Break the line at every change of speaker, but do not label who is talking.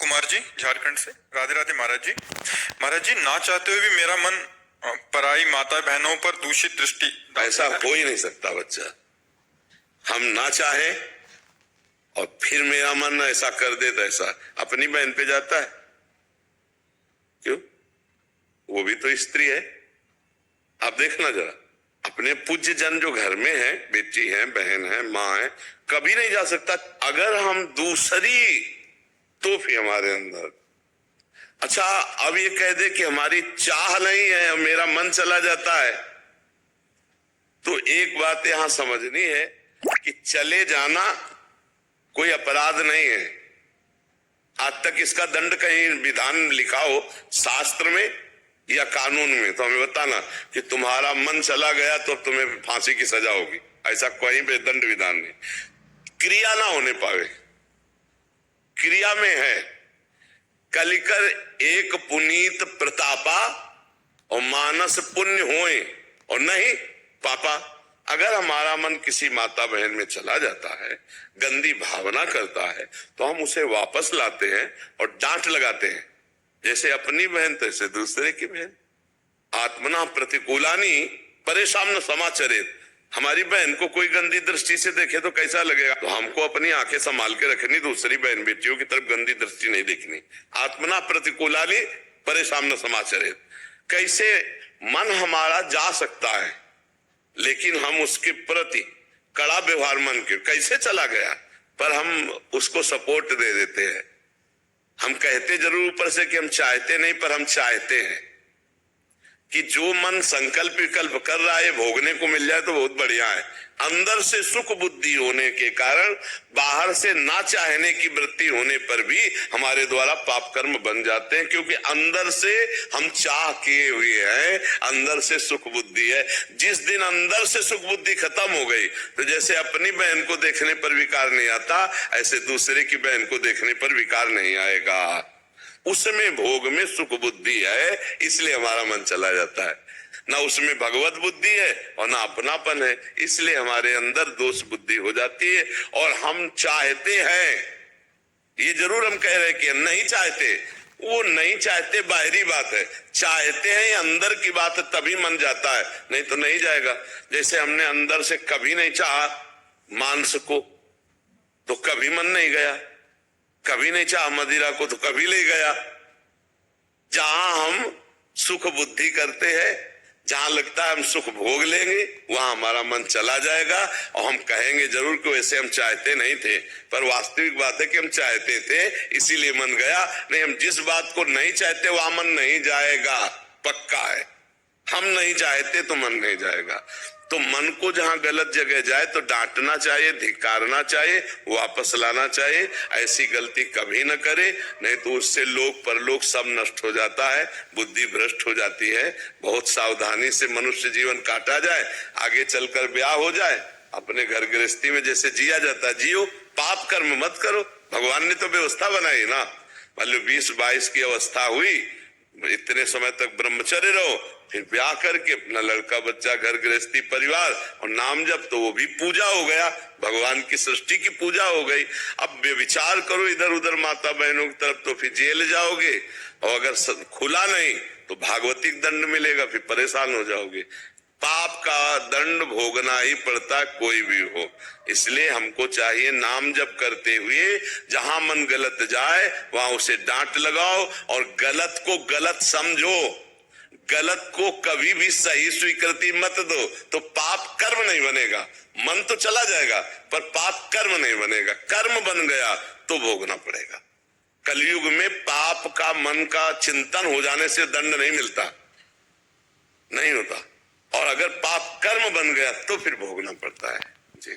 कुमार जी, झारखंड से। राधे राधे महाराज जी। महाराज जी, ना चाहते हुए भी मेरा मन पराई माता बहनों पर दूषित दृष्टि।
ऐसा हो ही नहीं सकता बच्चा। हम ना चाहे और फिर मेरा मन ऐसा कर दे तो ऐसा अपनी बहन पे जाता है क्यों? वो भी तो स्त्री है। आप देखना जरा, अपने पूज्य जन जो घर में है, बेटी है, बहन है, माँ है, कभी नहीं जा सकता। अगर हम दूसरी तो फिर हमारे अंदर, अच्छा अब ये कह दे कि हमारी चाह नहीं है, मेरा मन चला जाता है, तो एक बात यहां समझनी है कि चले जाना कोई अपराध नहीं है। आज तक इसका दंड कहीं विधान लिखा हो शास्त्र में या कानून में तो हमें बताना कि तुम्हारा मन चला गया तो तुम्हें फांसी की सजा होगी, ऐसा कोई भी दंड विधान नहीं। क्रिया ना होने पावे, क्रिया में है कलिकर एक पुनीत प्रतापा और मानस पुण्य होए और नहीं पापा। अगर हमारा मन किसी माता बहन में चला जाता है, गंदी भावना करता है, तो हम उसे वापस लाते हैं और डांट लगाते हैं, जैसे अपनी बहन तैसे दूसरे की बहन। आत्मना प्रतिकूलानी परेशान समाचरित। हमारी बहन को कोई गंदी दृष्टि से देखे तो कैसा लगेगा? तो हमको अपनी आंखें संभाल के रखनी, दूसरी बहन बेटियों की तरफ गंदी दृष्टि नहीं देखनी। आत्मना प्रतिकूलानी परेशान समाचरित। कैसे मन हमारा जा सकता है लेकिन हम उसके प्रति कड़ा व्यवहार मन के, कैसे चला गया पर हम उसको सपोर्ट दे देते हैं। हम कहते जरूर ऊपर से कि हम चाहते नहीं, पर हम चाहते हैं कि जो मन संकल्प विकल्प कर रहा है भोगने को मिल जाए तो बहुत बढ़िया है। अंदर से सुख बुद्धि होने के कारण बाहर से ना चाहने की वृत्ति होने पर भी हमारे द्वारा पाप कर्म बन जाते हैं, क्योंकि अंदर से हम चाह किए हुए हैं, अंदर से सुख बुद्धि है। जिस दिन अंदर से सुख बुद्धि खत्म हो गई तो जैसे अपनी बहन को देखने पर विकार नहीं आता, ऐसे दूसरे की बहन को देखने पर विकार नहीं आएगा। उसमें भोग में सुख बुद्धि है, इसलिए हमारा मन चला जाता है। ना उसमें भगवत बुद्धि है और ना अपनापन है, इसलिए हमारे अंदर दोष बुद्धि हो जाती है। और हम चाहते हैं, ये जरूर हम कह रहे हैं कि नहीं चाहते, वो नहीं चाहते बाहरी बात है, चाहते हैं अंदर की बात है, तभी मन जाता है, नहीं तो नहीं जाएगा। जैसे हमने अंदर से कभी नहीं चाहा मांस को तो कभी मन नहीं गया, कभी नहीं चाहा मदिरा को तो कभी ले गया। जहां हम सुख बुद्धि करते हैं, जहां लगता है हम सुख भोग लेंगे, वहां हमारा मन चला जाएगा और हम कहेंगे जरूर कि वैसे हम चाहते नहीं थे, पर वास्तविक बात है कि हम चाहते थे इसीलिए मन गया। नहीं, हम जिस बात को नहीं चाहते वहां मन नहीं जाएगा, पक्का है। हम नहीं चाहते तो मन नहीं जाएगा। तो मन को जहां गलत जगह जाए तो डांटना चाहिए, धिक्कारना चाहिए, वापस लाना चाहिए। ऐसी गलती कभी न करे, नहीं तो उससे लोक परलोक सब नष्ट हो जाता है, बुद्धि भ्रष्ट हो जाती है। बहुत सावधानी से मनुष्य जीवन काटा जाए, आगे चलकर ब्याह हो जाए, अपने घर गृहस्थी में जैसे जिया जाता है जियो, पाप कर्म मत करो। भगवान ने तो व्यवस्था बनाई ना, मान लो 20-22 की अवस्था हुई, इतने समय तक ब्रह्मचर्य रहो, फिर ब्याह करके अपना लड़का बच्चा घर गृहस्थी परिवार और नाम जब, तो वो भी पूजा हो गया, भगवान की सृष्टि की पूजा हो गई। अब विचार करो इधर उधर माता बहनों की तरफ तो फिर जेल जाओगे, और अगर खुला नहीं तो भागवतिक दंड मिलेगा, फिर परेशान हो जाओगे। पाप का दंड भोगना ही पड़ता कोई भी हो। इसलिए हमको चाहिए नाम जप करते हुए जहां मन गलत जाए वहां उसे डांट लगाओ और गलत को गलत समझो, गलत को कभी भी सही स्वीकृति मत दो, तो पाप कर्म नहीं बनेगा। मन तो चला जाएगा पर पाप कर्म नहीं बनेगा। कर्म बन गया तो भोगना पड़ेगा। कलयुग में पाप का मन का चिंतन हो जाने से दंड नहीं मिलता, नहीं होता, और अगर पाप कर्म बन गया तो फिर भोगना पड़ता है। जी।